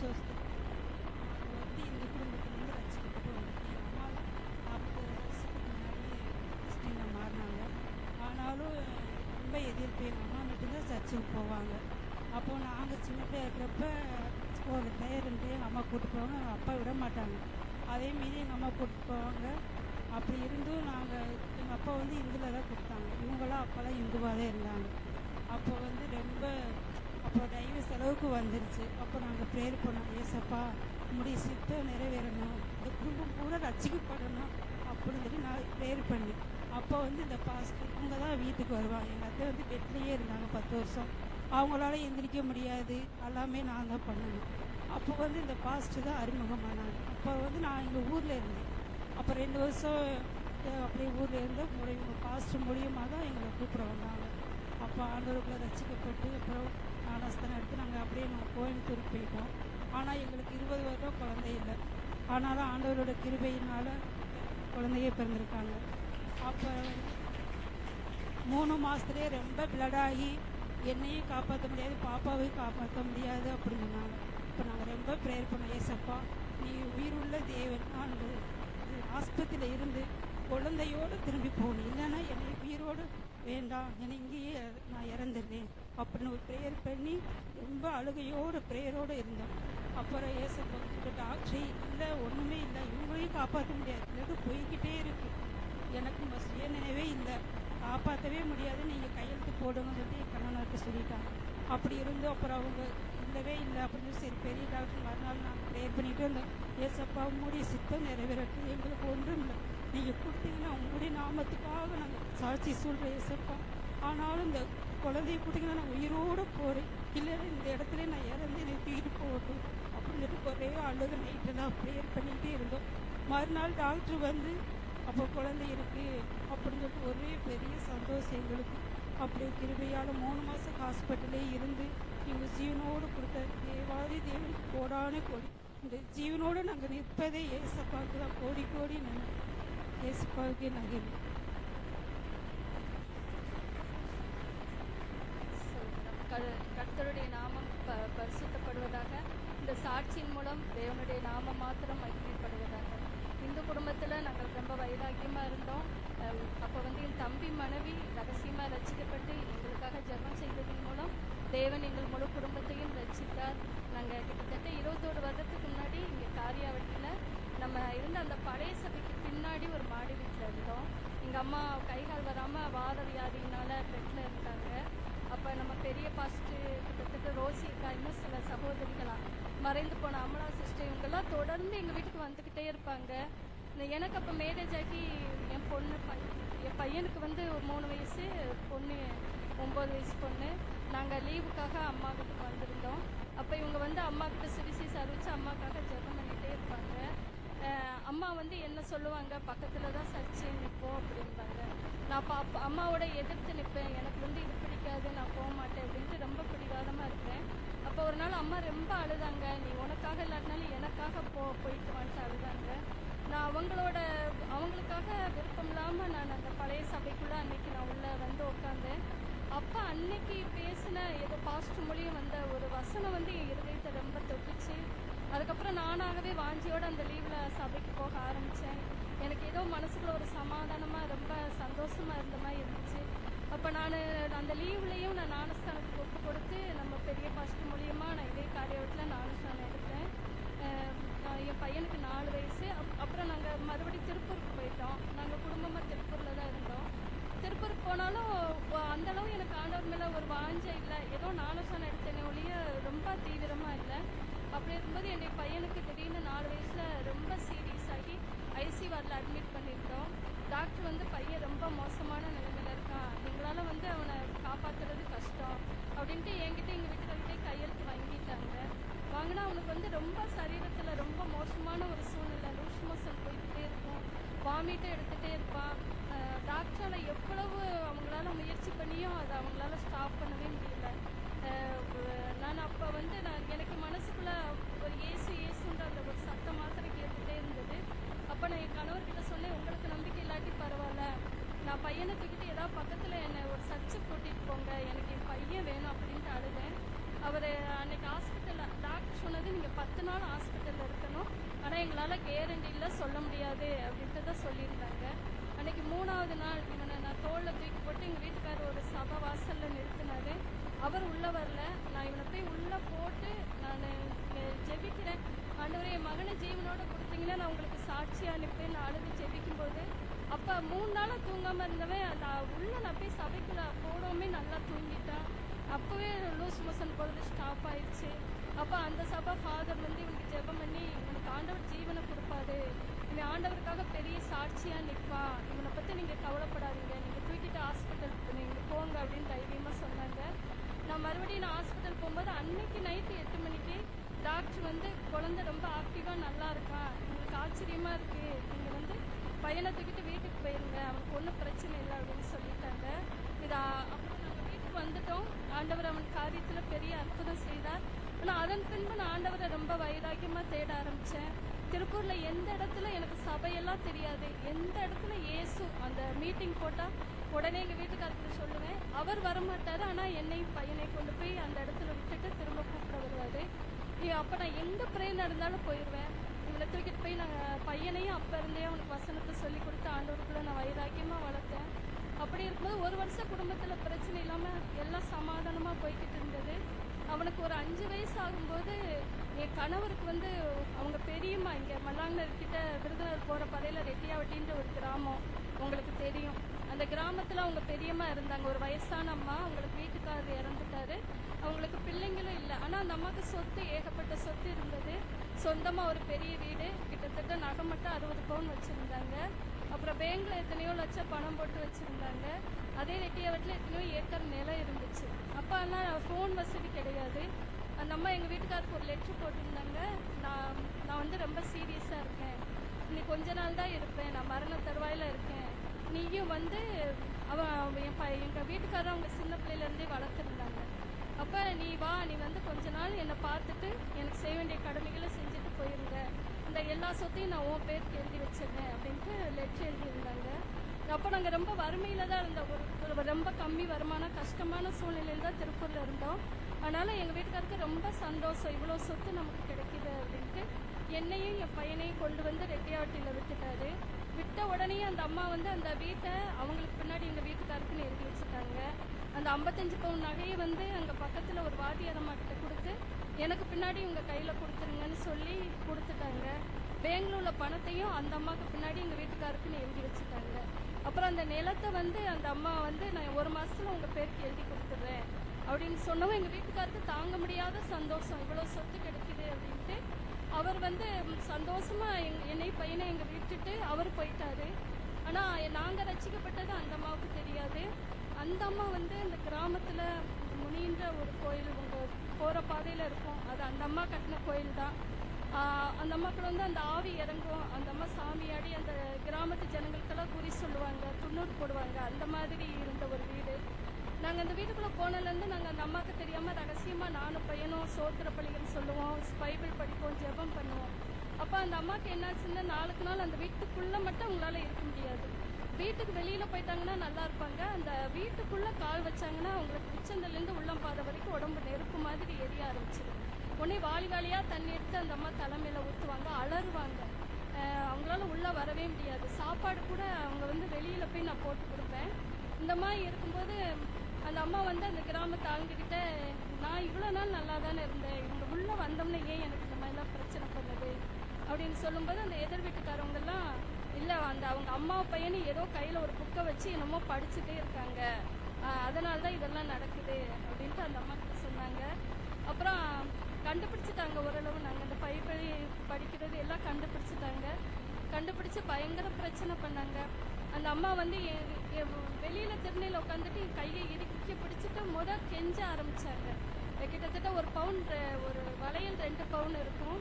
சோஸ்திரம். நாங்கள் வந்து இந்த குடும்பத்திலேருந்து ரசிக்கப்பட்டு வந்தோம். எங்கள் அம்மாலாம் 40 வருஷத்துக்கு முன்னாடி கிறிஸ்டினாக மாறினாங்க. ஆனாலும் ரொம்ப எதிர்ப்பு. எங்கள் அம்மா மட்டும்தான் சர்ச்சுக்கு போவாங்க. அப்போது நாங்கள் சின்ன பிள்ளையா இருக்கிறப்ப ஒரு டயர் இருந்து எங்கள் அம்மா கூப்பிட்டு போவாங்க. எங்கள் அப்பா விட மாட்டாங்க. அதேமாரி எங்கள் அம்மா கூப்பிட்டு போவாங்க. அப்படி இருந்தும் எங்கள் அப்பா வந்து இந்துவில் தான் கொடுத்தாங்க. இவங்களாம் அப்போல்லாம் இந்துவாக தான் இருந்தாங்க. அப்போ வந்து ரொம்ப அப்போ டைவர்ஸ் அளவுக்கு வந்துருச்சு. அப்போ நாங்கள் ப்ரேயர் பண்ணோம், ஏசப்பா உம்முடைய சித்தம் நிறைவேறணும், இந்த குடும்பம் கூட ரட்சிக்கப்படணும் அப்படின்னு சொல்லி நான் ப்ரேயர் பண்ணி. அப்போ வந்து இந்த பாஸ்டர் இவங்க தான் வீட்டுக்கு வருவாங்க. எங்கள் அத்தை வந்து பெட்லேயே இருந்தாங்க 10 வருஷம். அவங்களால எந்திரிக்க முடியாது, எல்லாமே நான் தான் பண்ணணும். அப்போ வந்து இந்த பாஸ்டர் தான் அறிமுகமானாங்க. அப்போ வந்து நான் எங்கள் ஊரில் இருந்தேன். அப்போ 2 வருஷம் அப்படியே ஊரில் இருந்த இவங்க பாஸ்டர் மூலியமாக தான் எங்களை கூப்பிட வந்தாங்க. அப்போ ஆண்டவருக்குள்ளே ரசிக்கப்பட்டு அப்புறம் ஞானஸ்தானம் எடுத்து நாங்கள் கோயம்புத்தூருக்கு போயிட்டோம். ஆனால் எங்களுக்கு 20 வருடம் குழந்தை இல்லை. ஆனாலும் ஆண்டவரோட கிருபையினால் குழந்தையே பிறந்திருக்காங்க. அப்போ 3 மாதத்துலேயே ரொம்ப பிளடாகி என்னையும் காப்பாற்ற முடியாது, பாப்பாவையும் காப்பாற்ற முடியாது அப்படின்னு சொன்னாங்க. இப்போ நாங்கள் ரொம்ப ப்ரேயர் பண்ணோம், ஏசப்பா நீ உயிருள்ள தேவன், நான் ஆஸ்பத்திரியில் இருந்து குழந்தையோடு திரும்பி போகணும், இல்லைன்னா என்னை உயிரோடு வேண்டாம், என்னை இங்கேயே நான் இறந்துடுறேன் அப்படின்னு ஒரு ப்ரேயர் பண்ணி ரொம்ப அழுகையோடு ப்ரேயரோடு இருந்தோம். அப்புறம் ஏசப்பா டாக்டரே இல்லை, ஒன்றுமே இல்லை, இவங்களையும் காப்பாற்ற முடியாது, எனக்கு போய்கிட்டே இருக்கு, எனக்கு சுயநினைவே இல்லை, காப்பாற்றவே முடியாது, நீங்கள் கையெழுத்து போடுங்கன்னு சொல்லி என் கணவனுக்கு சொல்லிட்டாங்க. அப்படி இருந்தும் அப்புறம் அவங்க இல்லவே இல்லை அப்படின்னு சரி பெரிய டாக்டர் மறுநாள் நாங்கள் ப்ரேயர் பண்ணிட்டு இருந்தோம், ஏசப்பா உங்களுடைய சித்தம் நிறைவேறட்டும், எங்களுக்கு ஒன்றும் இல்லை, நீங்கள் கொடுத்தீங்கன்னா உங்களுடைய நாமத்துக்காக நாங்கள் சாட்சி சொல்கிறோம் ஏசப்பா, ஆனாலும் இந்த குழந்தைய கொடுத்தீங்கன்னா நான் உயிரோடு போகிறேன், இல்லைன்னா இந்த இடத்துல நான் இறந்து எனக்கு தூக்கிட்டு போகட்டும் அப்படின்னு சொல்லிட்டு ஒரே அழுக நைட்டெல்லாம் ப்ரேயர் பண்ணிக்கிட்டே இருந்தோம். மறுநாள் டாக்டர் வந்து அப்போ குழந்தை இருக்குது அப்படின்னு சொல்லிட்டு ஒரே பெரிய சந்தோஷம் எங்களுக்கு. அப்படியே கிருபையால் 3 மாதம் ஹாஸ்பிட்டலே இருந்து எங்கள் ஜீவனோடு கொடுத்த தேவாதி தேவனுக்கு கோடான கோடி, இந்த ஜீவனோடு நாங்கள் நிற்பதே ஏசப்பாவுக்கு தான், கோடி கோடி நன்றி ஏசப்பாவுக்கே நாங்கள். கர்த்தருடைய நாமம் பரிசுத்தப்படுவதாக. இந்த சாட்சியின் மூலம் தேவனுடைய நாமம் மாத்திரம் மகிமைப்படுவதாக. இந்து குடும்பத்தில் நாங்கள் ரொம்ப வைராக்கியமாக இருந்தோம். அப்போ வந்து என் தம்பி மனைவி ரகசியமாக ரசிக்கப்பட்டு எங்களுக்காக ஜெபம் செய்ததன் மூலம் தேவன் எங்கள் முழு குடும்பத்தையும் ரசித்தார். நாங்கள் கிட்டத்தட்ட 21 வருடத்துக்கு முன்னாடி இங்கே காரியாவட்டியில் நம்ம இருந்த அந்த பழைய சபைக்கு பின்னாடி ஒரு மாடி வீட்டில் இருந்தோம். எங்கள் அம்மா கைகால் வராமல் வாத வியாதியினால் பெட்டில் இருந்தாங்க. அப்போ நம்ம பெரிய பாஸ்ட்டு கிட்டத்தட்ட ரோசி அக்கா, இன்னும் சில சகோதரிகளாக மறைந்து போன அமலா சிஸ்டர், இவங்கெல்லாம் தொடர்ந்து எங்கள் வீட்டுக்கு வந்துக்கிட்டே இருப்பாங்க. எனக்கு அப்போ மேரேஜ் ஆகி என் பையனுக்கு வந்து 3 வயசு, பொண்ணு 9 வயசு பொண்ணு. நாங்கள் லீவுக்காக அம்மா வீட்டுக்கு வந்திருந்தோம். அப்போ இவங்க வந்து அம்மா கிட்ட சிரிசி அறிவிச்சு அம்மாக்காக ஜெபம் பண்ணிகிட்டே இருப்பாங்க. அம்மா வந்து என்ன சொல்லுவாங்க, பக்கத்தில் தான் சர்ச்சு நிற்போம் அப்படின்பாங்க. நான் அம்மாவோட எதிர்த்து நிற்பேன், எனக்கு வந்து இது பிடிக்காது, நான் போக மாட்டேன் அப்படின்ட்டு ரொம்ப பிடிவாதமாக இருப்பேன். அப்போ ஒரு நாள் அம்மா ரொம்ப அழுதாங்க, நீ உனக்காக இல்லாட்டினாலும் எனக்காக போயிட்டு வந்துட்டு அழுதாங்க. நான் அவங்களுக்காக விருப்பம் இல்லாமல் நான் அந்த பழைய சபைக்குள்ளே அன்னைக்கு நான் உள்ளே வந்து உட்காந்தேன். அப்போ அன்னைக்கு பேசின ஏதோ பாஸ்டர் மொழியும் வந்த ஒரு வசனம் வந்து என் இருதயத்தை ரொம்ப தொட்டுச்சு. அதுக்கப்புறம் நானாகவே வாஞ்சியோடு அந்த லீவில் சபைக்கு போக ஆரம்பித்தேன். எனக்கு ஏதோ மனசுக்குள்ள ஒரு சமாதானமாக ரொம்ப சந்தோஷமாக இருந்த மாதிரி இருந்துச்சு. அப்போ நான் அந்த லீவ்லேயும் நான் ஞானஸ்தானத்துக்கு ஒப்பு கொடுத்து நம்ம பெரிய பாஸ்டர் மூலியமாக நான் இதே காரியத்தில் ஞானஸ்தானம் எடுத்தேன். என் பையனுக்கு 4 வயசு. அப்புறம் நாங்கள் மறுபடியும் திருப்பூருக்கு போயிட்டோம். நாங்கள் குடும்பமாக திருப்பூரில் தான் இருந்தோம். திருப்பூருக்கு போனாலும் அந்தளவு எனக்கு ஆண்டவர் மேலே ஒரு வாஞ்சை இல்லை. ஏதோ ஞானஸ்தானம் எடுத்தேனே ஒழிய ரொம்ப தீவிரமாக இல்லை. அப்படி இருக்கும்போது என்னுடைய பையனுக்கு திடீர்னு 4 வயசில் ரொம்ப சீரியஸ் ஆகி ஐசி வார்டில் அட்மிட் பண்ணியிருந்தோம். டாக்டர் வந்து பையன் ரொம்ப மோசமான நிலைமையில் இருக்கான், எங்களால் வந்து அவனை காப்பாற்றுறது கஷ்டம் அப்படின்ட்டு என்கிட்ட எங்கள் வீட்டுக்கிட்டே கையெழுத்து வாங்கிட்டாங்க. வாங்கினா அவனுக்கு வந்து ரொம்ப சரீரத்தில் ரொம்ப மோசமான ஒரு சூழ்நிலை, லூஸ் மோஷன் போய்கிட்டே இருக்கும், வாமிட்டை எடுத்துகிட்டே இருப்பான். டாக்டரால் எவ்வளவு அவங்களால முயற்சி பண்ணியும் அதை அவங்களால ஸ்டாப் பண்ணவே முடியல. நான் அப்போ வந்து எனக்கு மனசுக்குள்ளே ஒரு ஏசுன்ற அந்த ஒரு சத்தம் மாத்திரம் கேட்டுகிட்டே இருந்தது. அப்போ நான் என் கணவர்கிட்ட சொன்னேன், உங்களுக்கு நம்பிக்கை இல்லாட்டி பரவாயில்ல, நான் பையனை தூக்கிட்டு ஏதாவது பக்கத்தில் என்னை ஒரு சர்ச்சுக்கு கூட்டிகிட்டு போங்க, எனக்கு என் பையன் வேணும் அப்படின்ட்டு அழுதேன். அவர் அன்னைக்கு ஹாஸ்பிட்டலில் டாக்டர் சொன்னது, நீங்கள் 10 நாள் ஹாஸ்பிட்டலில் இருக்கணும், ஆனால் எங்களால் கேரண்டி இல்லை, சொல்ல முடியாது அப்படின்ட்டு தான் சொல்லியிருந்தாங்க. அன்னைக்கு 3வது நாள் இவனை நான் தோளில் தூக்கி போட்டு எங்கள் வீட்டுக்காரர் ஒரு சபை வாசலில் நிறுத்தினாரு. அவர் உள்ளே வரல. நான் இவனை போய் உள்ளே போட்டு நான் ஜெபிக்கிறேன். ஆண்டவரே, என் மகனை ஜீவனோட கொடுத்தீங்கன்னா நான் உங்களுக்கு சாட்சியாக அனுப்பேன். நான் அழுது ஜெபிக்கும்போது அப்போ 3 நாளாக தூங்காமல் இருந்தவன் நான் போய் சபைக்குள்ள போடவுமே நல்லா தூங்கிட்டான். அப்போவே லூஸ் மோஷன் போகிறது ஸ்டாப் ஆயிடுச்சு. அப்போ அந்த சபை ஃபாதர் வந்து இவனுக்கு ஜெபம் பண்ணி, இவனுக்கு ஆண்டவர் ஜீவனை கொடுப்பாரு, இவன் ஆண்டவருக்காக பெரிய சாட்சியாக நிற்பான், இவனை பற்றி நீங்கள் கவலைப்படாதீங்க, நீங்கள் தூக்கிட்டு ஹாஸ்பிட்டலுக்கு நீங்கள் போங்க அப்படின்னு தைரியமாக சொன்னாங்க. நான் மறுபடியும் ஹாஸ்பிட்டல் போகும்போது அன்னைக்கு நைட்டு 8 மணிக்கு டாக்டர் வந்து குழந்தை ரொம்ப ஆக்டிவாக நல்லா இருக்கான், உங்களுக்கு ஆச்சரியமாக இருக்குது, நீங்கள் வந்து பையனை தூக்கிட்டு வீட்டுக்கு போயிருங்க, அவனுக்கு ஒன்றும் பிரச்சனை இல்லை அப்படின்னு சொல்லிட்டாங்க. அப்புறம் நாங்கள் வீட்டுக்கு வந்துட்டோம். ஆண்டவர் அவன் காரியத்தில் பெரிய அற்புதம் செய்தார். ஆனால் அதன் பின்பு நான் ஆண்டவரை ரொம்ப வைராக்கியமாக தேட ஆரம்பித்தேன். திருப்பூரில் எந்த இடத்துல எனக்கு சபையெல்லாம் தெரியாது, எந்த இடத்துல இயேசு அந்த மீட்டிங் போட்டால் உடனே எங்கள் வீட்டுக்காரருக்கு சொல்லுவேன். அவர் வரமாட்டார், ஆனால் என்னையும் பையனை கொண்டு போய் அந்த இடத்துல விட்டுட்டு திரும்ப கூப்பிட வருவார். அப்போ நான் எங்கே ப்ரேயர் நடந்தாலும் போயிடுவேன். இவனை தூக்கிட்டு போய் நாங்கள் பையனையும் அப்போ இருந்தே அவனுக்கு வசனத்தை சொல்லி கொடுத்து ஆண்டவருக்குள்ளே நான் வைராக்கியமாக வளர்த்தேன். அப்படி இருக்கும்போது 1 வருஷம் குடும்பத்தில் பிரச்சனை இல்லாமல் எல்லாம் சமாதானமாக போய்கிட்டு இருந்தது. அவனுக்கு ஒரு 5 வயசு ஆகும்போது என் கணவருக்கு வந்து அவங்க பெரியம்மா இங்கே மல்லாங்கர்கிட்ட விருதுநகர் போகிற பதையில் ரெட்டியாவட்டின்ற ஒரு கிராமம் உங்களுக்கு தெரியும். அந்த கிராமத்தில் அவங்க பெரியம்மா இருந்தாங்க, ஒரு வயசான அம்மா. அவங்களுக்கு வீட்டுக்காரர் இறந்துட்டாரு, அவங்களுக்கு பிள்ளைங்களும் இல்லை. ஆனால் அந்த அம்மாவுக்கு சொத்து, ஏகப்பட்ட சொத்து இருந்தது. சொந்தமாக ஒரு பெரிய வீடு, கிட்டத்தட்ட நகை மட்டும் 60 பவுன் வச்சுருந்தாங்க. அப்புறம் பேங்கில் எத்தனையோ லட்சம் பணம் போட்டு வச்சுருந்தாங்க. அதே ரெட்டியாவட்டில் எத்தனையோ ஏக்கர் நிலம் இருந்துச்சு. அப்போல்லாம் ஃபோன் வசதி கிடையாது. அந்த அம்மா எங்கள் வீட்டுக்காருக்கு ஒரு லெட்ரு போட்டிருந்தாங்க, நான் வந்து ரொம்ப சீரியஸாக இருக்கேன், இன்னைக்கு கொஞ்ச நாள் தான் இருப்பேன், நான் மரண தருவாயில் இருக்கேன், நீயும் வந்து எங்கள் வீட்டுக்காரர் அவங்க சின்ன பிள்ளையிலேருந்தே வளர்த்துருந்தாங்க. அப்போ நீ வா, நீ வந்து கொஞ்ச நாள் என்னை பார்த்துட்டு எனக்கு செய்ய வேண்டிய கடமைகளை செஞ்சுட்டு போயிருங்க, இந்த எல்லா சொத்தையும் நான் உன் பேருக்கு எழுதி வச்சிருந்தேன் அப்படின்ட்டு லெட்ரு எழுதியிருந்தாங்க. அப்போ நாங்கள் ரொம்ப வறுமையில் தான் இருந்தோம், ஒரு ரொம்ப கம்மி வருமானம், கஷ்டமான சூழ்நிலையில் தான் திருப்பூரில் இருந்தோம். அதனால் எங்கள் வீட்டுக்காருக்கு ரொம்ப சந்தோஷம், இவ்வளோ சொத்து நமக்கு கிடைக்கிது அப்படின்ட்டு என்னையும் என் பையனையும் கொண்டு வந்து ரெட்டியாவட்டியில் விட்டுட்டாரு. விட்ட உடனே அந்த அம்மா வந்து அந்த வீட்டை அவங்களுக்கு பின்னாடி எங்கள் வீட்டுக்காருக்குன்னு எழுதி வச்சுட்டாங்க. அந்த 55 பவுன் நகையை வந்து அங்கே பக்கத்தில் ஒரு வாத்தியார் அம்மா கிட்ட கொடுத்து எனக்கு பின்னாடி உங்கள் கையில் கொடுத்துருங்கன்னு சொல்லி கொடுத்துட்டாங்க. பெங்களூரில் பணத்தையும் அந்த அம்மாவுக்கு பின்னாடி எங்கள் வீட்டுக்காருக்குன்னு எழுதி வச்சுட்டாங்க. அப்புறம் அந்த நிலத்தை வந்து அந்த அம்மா வந்து நான் 1 மாதத்தில் உங்கள் பேருக்கு எழுதி கொடுத்துட்றேன் அப்படின்னு சொன்னவும் எங்கள் வீட்டுக்காருக்கு தாங்க முடியாத சந்தோஷம், இவ்வளோ சொத்து கிடைக்குது அப்படின்ட்டு அவர் வந்து சந்தோஷமாக என்னை பையனை எங்கள் விட்டுட்டு அவர் போயிட்டாரு. ஆனால் நாங்கள் ரசிக்கப்பட்டது அந்த அம்மாவுக்கு தெரியாது. அந்த அம்மா வந்து இந்த கிராமத்தில் முனின்ற ஒரு கோயில் உங்கள் போகிற பாதையில் இருக்கும், அது அந்த அம்மா கட்டின கோயில் தான். அந்த அம்மாக்கள் வந்து அந்த ஆவி இறங்கும், அந்த அம்மா சாமியாடி அந்த கிராமத்து ஜனங்களுக்கெல்லாம் குறி சொல்லுவாங்க, துண்ணூறு போடுவாங்க, அந்த மாதிரி இருந்த ஒரு வீடு. நாங்கள் அந்த வீட்டுக்குள்ளே போனதுலேருந்து நாங்கள் அந்த அம்மாவுக்கு தெரியாமல் ரகசியமாக நானும் பையனும் சோத்திர பள்ளிகள் சொல்லுவோம், பைபிள் படிப்போம், ஜெபம் பண்ணுவோம். அப்போ அந்த அம்மாவுக்கு என்னாச்சுன்னா நாளுக்கு நாள் அந்த வீட்டுக்குள்ளே மட்டும் அவங்களால இருக்க முடியாது. வீட்டுக்கு வெளியில் போயிட்டாங்கன்னா நல்லா இருப்பாங்க, அந்த வீட்டுக்குள்ளே கால் வச்சாங்கன்னா அவங்களுக்கு உச்சந்தலேருந்து உள்ளம் பாதை வரைக்கும் உடம்பு நெருப்பு மாதிரி எரிய ஆரம்பிச்சிடும். உடனே வாளியாக தண்ணி எடுத்து அந்த அம்மா தலைமையில் ஊற்றுவாங்க, அலறுவாங்க, அவங்களால உள்ளே வரவே முடியாது. சாப்பாடு கூட அவங்க வந்து வெளியில் போய் நான் போட்டு கொடுப்பேன். இந்த மாதிரி இருக்கும்போது அந்த அம்மா வந்து அந்த கிராமத்து ஆளுங்கிட்ட நான் இவ்வளோ நாள் நல்லா தானே இருந்தேன், இவங்க உள்ளே வந்தோம்னா ஏன் எனக்கு இந்த மாதிரிலாம் பிரச்சனை பண்ணுது அப்படின்னு சொல்லும்போது அந்த எதிர் வீட்டுக்காரவங்கெல்லாம் இல்லை, அந்த அவங்க அம்மா பையனு ஏதோ கையில் ஒரு புக்கை வச்சு என்னமோ படிச்சுட்டே இருக்காங்க, அதனால தான் இதெல்லாம் நடக்குது அப்படின்ட்டு அந்த அம்மா கிட்ட சொன்னாங்க. அப்புறம் கண்டுபிடிச்சிட்டாங்க ஓரளவு, நாங்கள் அந்த பைபிள் படிக்கிறது எல்லாம் கண்டுபிடிச்சி பயங்கர பிரச்சனை பண்ணாங்க. அந்த அம்மா வந்து வெளியில் திருநெல்ல உட்காந்துட்டு என் கையை இறுக்கி பிடிச்சிட்டு கெஞ்ச ஆரம்பித்தாங்க. கிட்டத்தட்ட ஒரு பவுன், ஒரு வளையல் 2 பவுன் இருக்கும்,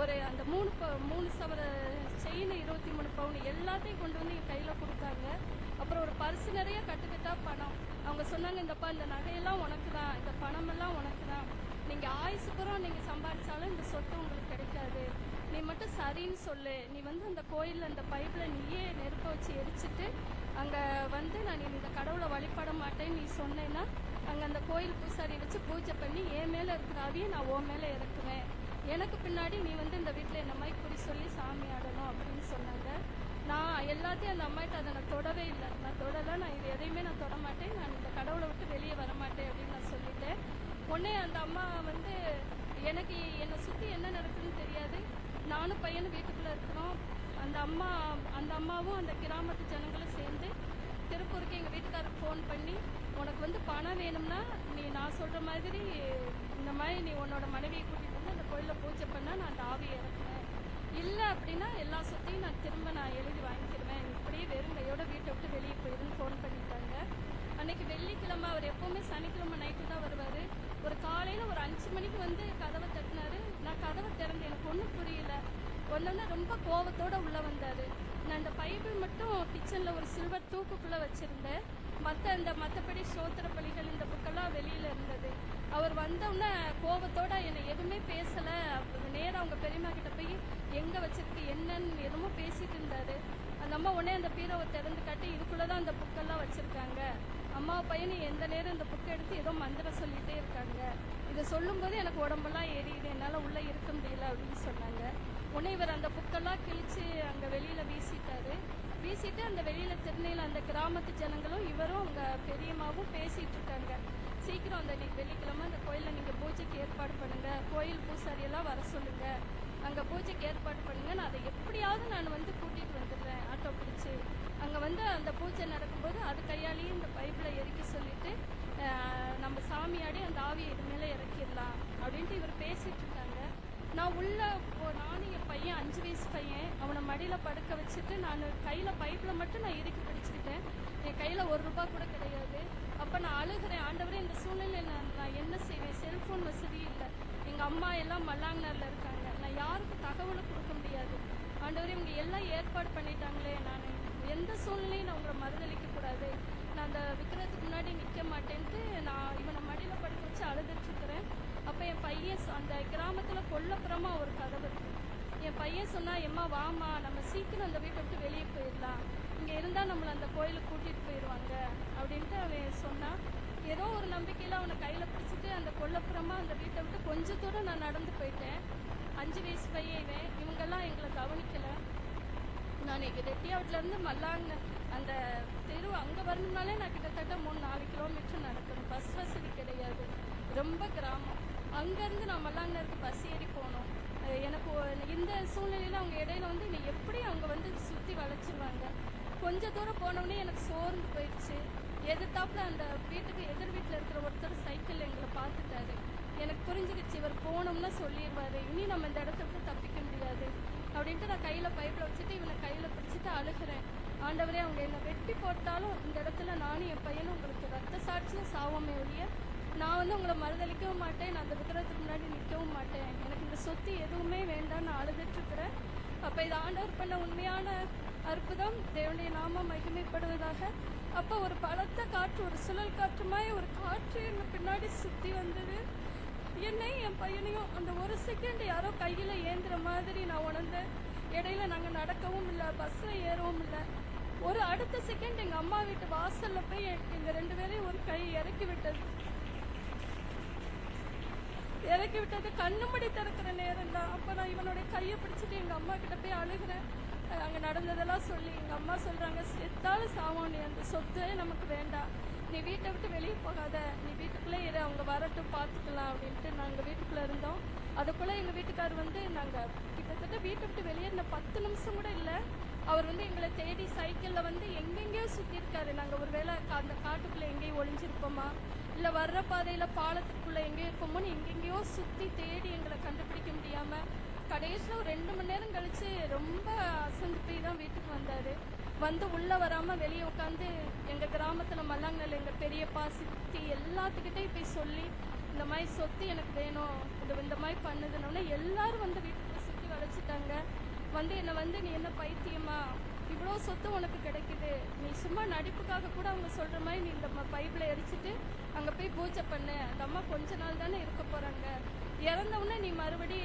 ஒரு அந்த 3 சவர செயின் 23 பவுன் எல்லாத்தையும் கொண்டு வந்து என் கையில் கொடுத்தாங்க. அப்புறம் ஒரு பர்சு நிறைய கட்டுக்கட்டா பணம். அவங்க சொன்னாங்க, இந்தப்பா இந்த நகையெல்லாம் உனக்கு தான், இந்த பணமெல்லாம் உனக்கு தான், நீங்கள் ஆயுசுப்புறம் நீங்கள் சம்பாதிச்சாலும் இந்த சொத்து உங்களுக்கு கிடைக்காது, நீ மட்டும் சரின்னு சொல்லு, நீ வந்து அந்த கோயிலில் அந்த பைப்பில் நீயே நெருப்பை வச்சு எரிச்சிட்டு அங்கே வந்து நான் இந்த கடவுளை வழிபட மாட்டேன்னு நீ சொன்னேன்னா அங்கே அந்த கோயில் பூசாரி வச்சு பூஜை பண்ணி என் மேலே இருக்கிற ஆவியை நான் உன் மேலே இறக்குவேன் எனக்கு பின்னாடி நீ வந்து இந்த வீட்டில் என்ன மாதிரி குறி சொல்லி சாமி ஆடணும் அப்படின்னு சொன்னாங்க. நான் எல்லாத்தையும் அந்த அம்மாட்ட அதை நான் தொடவே இல்லை. நான் தொடலை, நான் இது எதையுமே நான் தொட மாட்டேன், நான் இந்த கடவுளை விட்டு வெளியே வர மாட்டேன் அப்படின்னு நான் சொல்லிட்டேன். உடனே அந்த அம்மா வந்து எனக்கு என்னை சுற்றி என்ன நடக்குதுன்னு தெரியாது. நானும் பையனும் வீட்டுக்குள்ளே இருக்கிறோம். அந்த அம்மாவும் அந்த கிராமத்து ஜனங்களும் சேர்ந்து திருப்பூருக்கு எங்கள் வீட்டுக்காரருக்கு ஃபோன் பண்ணி, உனக்கு வந்து பணம் வேணும்னா நீ நான் சொல்கிற மாதிரி இந்த மாதிரி நீ உன்னோட மனைவியை கூட்டிகிட்டு வந்து அந்த கோயிலில் பூஜை பண்ணால் நான் அந்த ஆவியை இறக்குவேன், இல்லை அப்படின்னா எல்லா சொத்தையும் நான் எழுதி வாங்கிக்கிடுவேன், இப்படியே வெறும் கையோட வீட்டை விட்டு வெளியே போயிடுன்னு ஃபோன் பண்ணிட்டாங்க. அன்னைக்கு வெள்ளிக்கிழமை, அவர் எப்போவுமே சனிக்கிழமை நைட்டு தான் வருவார். ஒரு காலையில் ஒரு 5 மணிக்கு வந்து கதவை தட்டினாரு. நான் கதவை திறந்து எனக்கு ஒன்றும் புரியல. ஒன்னொன்னு ரொம்ப கோவத்தோட உள்ளே வந்தார். நான் இந்த பைபிள் மட்டும் கிச்சனில் ஒரு சில்வர் தூக்குக்குள்ளே வச்சுருந்தேன். மற்றபடி சோத்திர பலிகள் இந்த புக்கெல்லாம் வெளியில் இருந்தது. அவர் வந்தோடனே கோவத்தோட என்னை எதுவுமே பேசலை. நேராக அவங்க பெரியம்மா கிட்ட போய் எங்கே வச்சிருக்கு என்னன்னு என்னமோ பேசிட்டு இருந்தார். அந்த அம்மா உடனே அந்த பீரோவை திறந்து காட்டி, இதுக்குள்ளே தான் அந்த புக்கெல்லாம் வச்சுருக்காங்க, அம்மா பையனு எந்த நேரம் இந்த புக்கை எடுத்து ஏதோ மந்திரம் சொல்லிகிட்டே இருக்காங்க, இதை சொல்லும்போது எனக்கு உடம்பெல்லாம் எரியுது, என்னால் உள்ளே இருக்க முடியல அப்படின்னு சொன்னாங்க. உடனே இவர் அந்த புக்கெல்லாம் கிழிச்சு அங்கே வெளியில் வீசிட்டு அந்த வெளியில் திருநெல்வேலியில் அந்த கிராமத்து ஜனங்களும் இவரும் அவங்க பெரியம்மாவும் பேசிகிட்டு இருக்காங்க. சீக்கிரம் அந்த இன்னைக்கு வெள்ளிக்கிழமை அந்த கோயிலில் நீங்கள் பூஜைக்கு ஏற்பாடு பண்ணுங்கள், கோயில் பூசாரியெல்லாம் வர சொல்லுங்கள், அங்கே பூஜைக்கு ஏற்பாடு பண்ணுங்கள், நான் அதை எப்படியாவது நான் வந்து கூட்டிகிட்டு வந்துடுறேன் ஆட்டோ பிடிச்சி. அங்கே வந்து அந்த பூஜை நடக்கும்போது அது கையாலேயே இந்த பைப்பில் எரிக்க சொல்லிவிட்டு நம்ம சாமியாடி அந்த ஆவியை இது மேலே இறக்கிடலாம் அப்படின்ட்டு இவர் பேசிகிட்டு இருக்காங்க. நான் நானும் என் பையன் 5 வயசு பையன், அவனை மடியில் படுக்க வச்சுட்டு நான் கையில் பைப்பில் மட்டும் நான் இறுக்கி பிடிச்சிக்கிட்டேன். என் கையில் ₹1 கூட கிடையாது. அப்போ நான் அழுகிறேன், ஆண்டவரே இந்த சூழ்நிலையில் நான் என்ன செய்வேன், செல்ஃபோன் வசதி இல்லை, எங்கள் அம்மா எல்லாம் மல்லாங்கனரில் இருக்காங்க, நான் யாருக்கு தகவலை கொடுக்க முடியாது, ஆண்டவரே இவங்க எல்லாம் ஏற்பாடு பண்ணிட்டாங்களே, நான் எந்த சூழ்நிலையும் நான் உங்களை மறுதளிக்கக்கூடாது, நான் அந்த விற்கிறதுக்கு முன்னாடி நிற்க மாட்டேன்ட்டு நான் இவனை மடியில் படுக்க வச்சு அழுதுட்டுருக்குறேன். அப்போ என் பையன் அந்த கிராமத்தில் கொல்லப்புறமா ஒரு கதவு இருக்குது. என் பையன் சொன்னால், எம்மா வாமா நம்ம சீக்கிரம் அந்த வீட்டை விட்டு வெளியே போயிடலாம், இங்கே இருந்தால் நம்மளை அந்த கோயிலுக்கு கூட்டிகிட்டு போயிடுவாங்க அப்படின்ட்டு அவன் சொன்னான். ஏதோ ஒரு நம்பிக்கையில் அவனை கையில் பிடிச்சிட்டு அந்த கொல்லப்புறமா அந்த வீட்டை விட்டு கொஞ்சம் தூரம் நான் நடந்து போயிட்டேன். 5 வயசு பையன் இவங்கெல்லாம் எங்களை கவனிக்கலை. நான் இங்கே ரெட்டியாவட்டிலேருந்து மல்லாங்க அந்த தெரு அங்கே வரணும்னாலே நான் கிட்டத்தட்ட 3-4 கிலோமீட்டர் நடக்கணும். பஸ் வசதி கிடையாது, ரொம்ப கிராமம். அங்கேருந்து நான் மல்லாங்கனருக்கு பஸ் ஏறி போனோம். எனக்கு இந்த சூழ்நிலையில் அவங்க இடையில வந்து என்னை எப்படி அவங்க வந்து சுற்றி வளைச்சிருவாங்க. கொஞ்சம் தூரம் போனோடனே எனக்கு சோர்ந்து போயிடுச்சு. எதிர்த்தாப்புல அந்த வீட்டுக்கு எதிர் வீட்டில் இருக்கிற ஒருத்தர் சைக்கிள் எங்களை பார்த்துட்டாரு. எனக்கு புரிஞ்சுக்கிச்சு, இவர் போனோம்னா சொல்லிடுவார், இனி நம்ம இந்த இடத்த விட்டு தப்பிக்க முடியாது அப்படின்ட்டு நான் கையில் பைப்பில் வச்சுட்டு இவனை கையில் பிடிச்சிட்டு அழுகிறேன். ஆண்டவரே அவங்க என்னை வெட்டி போட்டாலும் இந்த இடத்துல நானும் என் பையனும் உங்களுக்கு ரத்த சாட்சியும் சாவோமே ஒழிய நான் வந்து உங்களை மறுதளிக்கவும் மாட்டேன், நான் அந்த விக்கிரத்துக்கு முன்னாடி நிற்கவும் மாட்டேன், எனக்கு இந்த சொத்து எதுவுமே வேண்டாம், நான் அழுதுட்டுருக்கிறேன். அப்போ இது ஆண்டவர் பண்ண உண்மையான அற்புதம், தேவனுடைய நாமம் மகிமைப்படுவதாக. அப்போ ஒரு பலத்த காற்று, ஒரு சுழல் காற்றுமாய் ஒரு காற்று எங்கள் பின்னாடி சுற்றி வந்தது. என்னையும் என் பையனையும் அந்த ஒரு செகண்ட் யாரோ கையில் ஏந்துற மாதிரி நான் உணர்ந்தேன். இடையில நாங்கள் நடக்கவும் இல்லை, பஸ்ஸில் ஏறவும் இல்லை. ஒரு அடுத்த செகண்ட் எங்கள் அம்மா வீட்டு வாசலில் போய் எங்கள் 2 பேரையும் ஒரு கை இறக்கி விட்டது. கண்ணு மடி திறக்கிற நேரம் தான். அப்போ நான் இவனுடைய கையை பிடிச்சிட்டு எங்கள் அம்மா கிட்ட போய் அழுகிறேன். அங்கே நடந்ததெல்லாம் சொல்லி எங்கள் அம்மா சொல்கிறாங்க, செத்தாலும் சாவோம், நீ அந்த சொத்து நமக்கு வேண்டாம், நீ வீட்டை விட்டு வெளியே போகாத, நீ வீட்டுக்குள்ளே இரு, அவங்க வரட்டும் பார்த்துக்கலாம் அப்படின்ட்டு நாங்கள் வீட்டுக்குள்ளே இருந்தோம். அதுக்குள்ளே எங்கள் வீட்டுக்கார் வந்து நாங்கள் கிட்டத்தட்ட வீட்டை விட்டு வெளியேறின 10 நிமிஷம் கூட இல்லை, அவர் வந்து எங்களை தேடி சைக்கிளில் வந்து எங்கெங்கேயோ சுற்றிருக்காரு. நாங்கள் ஒரு வேளை அந்த காட்டுக்குள்ளே எங்கேயும் ஒளிஞ்சிருப்போமா, இல்லை வர்ற பாதையில் பாலத்துக்குள்ளே எங்கேயோ இருப்போமோன்னு எங்கெங்கேயோ சுற்றி தேடி எங்களை கண்டுபிடிக்க முடியாமல் கடைசியில் ஒரு 2 மணி நேரம் கழித்து ரொம்ப அசந்து போய் தான் வீட்டுக்கு வந்தார். வந்து உள்ளே வராமல் வெளியே உட்காந்து எங்கள் கிராமத்தில் மல்லாங்கல் எங்கள் பெரியப்பா சித்தி எல்லாத்துக்கிட்டையும் போய் சொல்லி, இந்த மாதிரி சொத்து எனக்கு வேணும், இந்த மாதிரி பண்ணுதுன்னொன்னே எல்லாரும் வந்து வீட்டுக்குள்ளே சுற்றி வளைச்சிட்டாங்க. வந்து என்னை வந்து நீ என்ன பைத்தியமா, இவ்வளோ சொத்து உனக்கு கிடைக்குது, நீ சும்மா நடிப்புக்காக கூட அவங்க சொல்கிற மாதிரி நீ இந்த பைப்பில் எரிச்சிட்டு அங்கே போய் பூஜை பண்ணு, அந்த அம்மா கொஞ்ச நாள் தானே இருக்க போகிறாங்க, இறந்தவுடனே நீ மறுபடி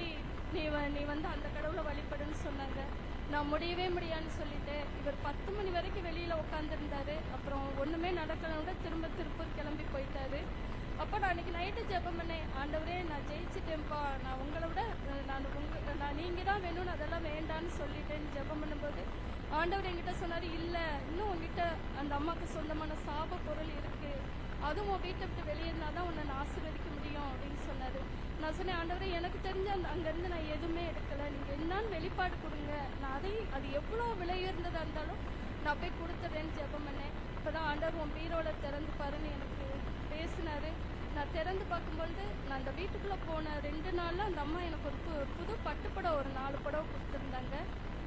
நீ வந்து அந்த கடவுளை வழிபடுன்னு சொன்னாங்க. நான் முடியவே முடியான்னு சொல்லிட்டு இவர் 10 மணி வரைக்கும் வெளியில் உட்காந்துருந்தாரு. அப்புறம் ஒன்றுமே நடக்கலோட திருப்பூர் கிளம்பி போயிட்டாரு. அப்போ நான் அன்னைக்கு நைட்டு ஜெபம் பண்ணேன், ஆண்டவரே நான் ஜெயிச்சிட்டேன்ப்பா, நான் உங்களை விட நான் நீங்கள் தான் வேணும்னு அதெல்லாம் வேண்டான்னு சொல்லிட்டேன்னு ஜெபம் பண்ணும்போது ஆண்டவர் என்கிட்ட சொன்னார், இல்லை இன்னும் உங்ககிட்ட அந்த அம்மாவுக்கு சொந்தமான சாப பொருள் இருக்குது, அதுவும் உன் வீட்டை விட்டு வெளியேறினா தான் உன்னை நான் ஆசீர்வதிக்க முடியும் அப்படின்னு சொன்னார். நான் சொன்னேன், ஆண்டவரே எனக்கு தெரிஞ்ச அங்கேருந்து நான் எதுவுமே எடுக்கலை, நீங்கள் என்னன்னு வெளிப்பாடு கொடுங்க, நான் அது எவ்வளோ விலை உயர்ந்ததாக இருந்தாலும் நான் போய் கொடுத்துட்றேன்னு ஜெபம் பண்ணேன். இப்போ தான் ஆண்டவர் உன் பீரோல திறந்து பாருன்னு எனக்கு பேசினார். நான் திறந்து பார்க்கும்பொழுது நான் அந்த வீட்டுக்குள்ளே போன 2 நாளில் அந்த அம்மா எனக்கு ஒரு புது பட்டுப்படம் ஒரு 4 படம் கொடுத்துருந்தாங்க.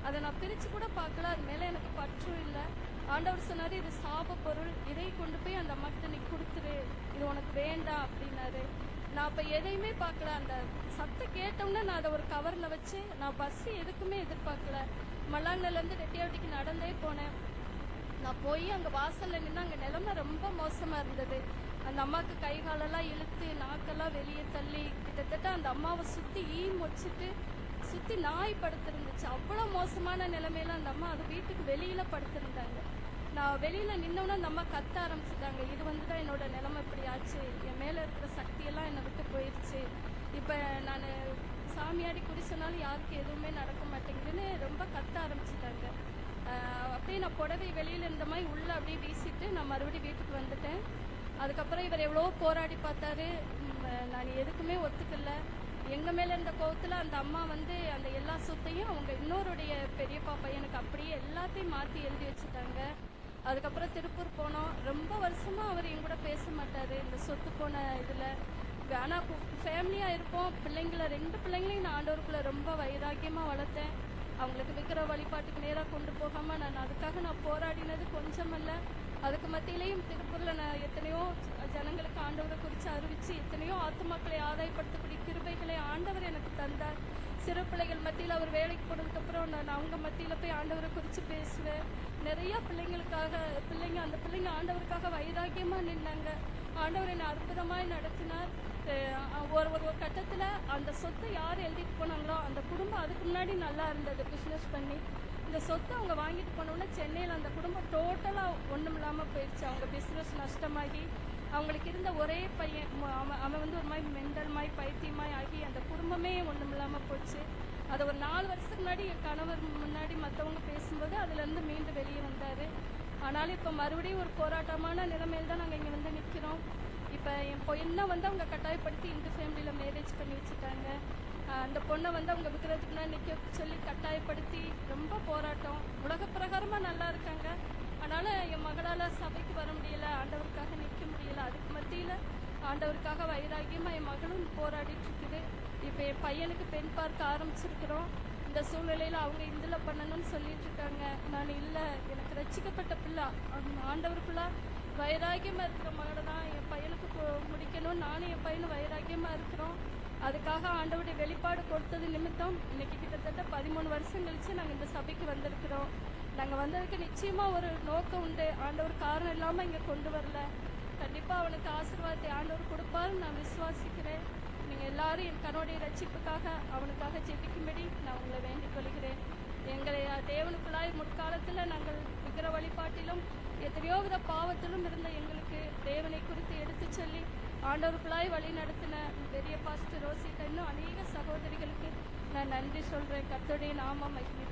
அதை நான் பிரித்து கூட பார்க்கல, அது மேலே எனக்கு பற்றும் இல்லை. ஆண்டவர் சொன்னார், இது சாப பொருள், இதை கொண்டு போய் அந்த அம்மா கிட்ட நீ கொடுத்துரு, இது உனக்கு வேண்டாம் அப்படின்னாரு. நான் அப்போ எதையுமே பார்க்கல, அந்த சத்தம் கேட்டோம்னா நான் அதை ஒரு கவரில் வச்சு நான் பஸ்ஸு எதுக்குமே எதிர்பார்க்கல. மல்லாங்கலேருந்து ரெட்டியாவட்டிக்கு நடந்தே போனேன். நான் போய் அங்கே வாசலில் நின்று அங்கே நிலைமை ரொம்ப மோசமாக இருந்தது. அந்த அம்மாவுக்கு கை காலெல்லாம் இழுத்து நாக்கெல்லாம் வெளியே தள்ளி கிட்டத்தட்ட அந்த அம்மாவை சுற்றி மொச்சிட்டு சுற்றி நாய் படுத்திருந்துச்சு. அவ்வளோ மோசமான நிலைமையில அந்த அம்மா அது வீட்டுக்கு வெளியில் படுத்திருந்தாங்க. நான் வெளியில் நின்னோன்னா அந்த அம்மா கத்த ஆரம்பிச்சிட்டாங்க, இது தான் என்னோட நிலைமை இப்படி ஆச்சு, என் மேலே இருக்கிற சக்தியெல்லாம் என்னை விட்டு போயிடுச்சு, இப்போ நான் சாமியாடி குறி சொன்னாலும் யாருக்கு எதுவுமே நடக்க மாட்டேங்குதுன்னு ரொம்ப கத்த ஆரம்பிச்சிட்டாங்க. அப்படியே நான் புடவை வெளியில் இருந்த மாதிரி உள்ளே அப்படியே வீசிட்டு நான் மறுபடியும் வீட்டுக்கு வந்துட்டேன். அதுக்கப்புறம் இவர் எவ்வளோ போராடி பார்த்தாரு, நான் எதுக்குமே ஒத்துக்கல. எங்கள் மேலே இருந்த கோவத்தில் அந்த அம்மா அந்த எல்லா சொத்தையும் அவங்க இன்னொருடைய பெரியப்பா பையனுக்கு அப்படியே எல்லாத்தையும் மாற்றி எழுதி வச்சுட்டாங்க. அதுக்கப்புறம் திருப்பூர் போனோம். ரொம்ப வருஷமாக அவர் என் கூட பேச மாட்டார் இந்த சொத்து போன இதில். ஆனால் ஃபேமிலியாக இருப்போம். 2 பிள்ளைங்களையும் நான் ஆண்டவருக்குள்ளே ரொம்ப வைராக்கியமாக வளர்த்தேன். அவங்களுக்கு விக்கிற வழிபாட்டுக்கு நேராக கொண்டு போகாமல் அதுக்காக நான் போராடினது கொஞ்சமல்ல. அதுக்கு மத்தியிலையும் திருப்பூரில் நான் எத்தனையோ ஜனங்களுக்கு ஆண்டவரை குறித்து அறிவித்து எத்தனையோ ஆத்துமாக்களை ஆதாயப்படுத்தக்கூடிய கிருபைகளை ஆண்டவர் எனக்கு தந்தார். சிறு பிள்ளைகள் மத்தியில் அவர் வேலைக்கு போனதுக்கப்புறம் நான் அவங்க மத்தியில் போய் ஆண்டவரை குறித்து பேசுவேன். நிறையா பிள்ளைங்க அந்த பிள்ளைங்க ஆண்டவருக்காக வைராக்கியமாக நின்னாங்க. ஆண்டவர் என்னை அற்புதமாக நடத்தினார். ஒரு கட்டத்தில் அந்த சொத்தை யார் எழுதிட்டு போனாங்களோ அந்த குடும்பம் அதுக்கு முன்னாடி நல்லா இருந்தது பிஸ்னஸ் பண்ணி. இந்த சொத்தை அவங்க வாங்கிட்டு போனோன்னா சென்னையில் அந்த குடும்பம் டோட்டலாக ஒன்றும் இல்லாமல் போயிடுச்சு. அவங்க பிஸ்னஸ் நஷ்டமாகி அவங்களுக்கு இருந்த ஒரே பையன் அவன் ஒரு மாதிரி மெண்டல் மாதிரி பைத்தியமாய் ஆகி அந்த குடும்பமே ஒன்றும் இல்லாமல் போச்சு. அதை ஒரு 4 வருஷத்துக்கு முன்னாடி என் கணவர் முன்னாடி மற்றவங்க பேசும்போது அதுலேருந்து மீண்டும் வெளியே வந்தார். ஆனாலும் இப்போ மறுபடியும் ஒரு போராட்டமான நிலைமையில் தான் நாங்கள் இங்கே நிற்கிறோம். இப்போ என் பொண்ணை அவங்க கட்டாயப்படுத்தி இந்து ஃபேமிலியில் மேரேஜ் பண்ணி வச்சுட்டாங்க. அந்த பொண்ணை அவங்க விற்கிறதுக்குன்னா நிற்க சொல்லி கட்டாயப்படுத்தி ரொம்ப போராட்டம். உலக பிரகாரமாக நல்லா இருக்காங்க. அதனால் என் மகளால் சபைக்கு வர முடியல, ஆண்டவருக்காக நிற்க முடியல. அதுக்கு மத்தியில் ஆண்டவருக்காக வைராக்கியமாக என் மகளும் போராடிட்டு இருக்குது. இப்போ என் பையனுக்கு பெண் பார்க்க ஆரம்பிச்சிருக்கிறோம். இந்த சூழ்நிலையில் அவங்க இதில் பண்ணணும்னு சொல்லிட்டு இருக்காங்க. நான் இல்லை, எனக்கு ரட்சிக்கப்பட்ட பிள்ளை ஆண்டவருக்குள்ளே வைராக்கியமாக இருக்கிற மகளை தான் என் பையனுக்கு முடிக்கணும். நானும் என் பையனும் வைராக்கியமாக இருக்கிறோம். அதுக்காக ஆண்டவருடைய வெளிப்பாடு கொடுத்தது நிமித்தம் இன்னைக்கு கிட்டத்தட்ட 13 வருஷம் கழித்து நாங்கள் இந்த சபைக்கு வந்திருக்கிறோம். நாங்கள் வந்ததுக்கு நிச்சயமாக ஒரு நோக்கம் உண்டு. ஆண்டவர் காரணம் இல்லாமல் இங்கே கொண்டு வரல. கண்டிப்பாக அவனுக்கு ஆசீர்வாதத்தை ஆண்டவர் கொடுப்பாருன்னு நான் விசுவாசிக்கிறேன். நீங்கள் எல்லாரும் என் கணவனுடைய ரட்சிப்புக்காக அவனுக்காக ஜெபிக்கும்படி நான் உங்களை வேண்டிக் கொள்கிறேன். எங்களை தேவனுக்குள்ளாய் முற்காலத்தில் நாங்கள் விக்கிர வழிபாட்டிலும் எத்தனையோ வித பாவத்திலும் இருந்த எங்களுக்கு தேவனை குறித்து எடுத்து சொல்லி ஆண்டவருக்குள்ளாய் வழி நடத்தின பெரிய பாஸ்டர் ரோசிட்ட இன்னும் அநேக சகோதரிகளுக்கு நான் நன்றி சொல்கிறேன். கர்த்தருடைய நாமம் மகிமை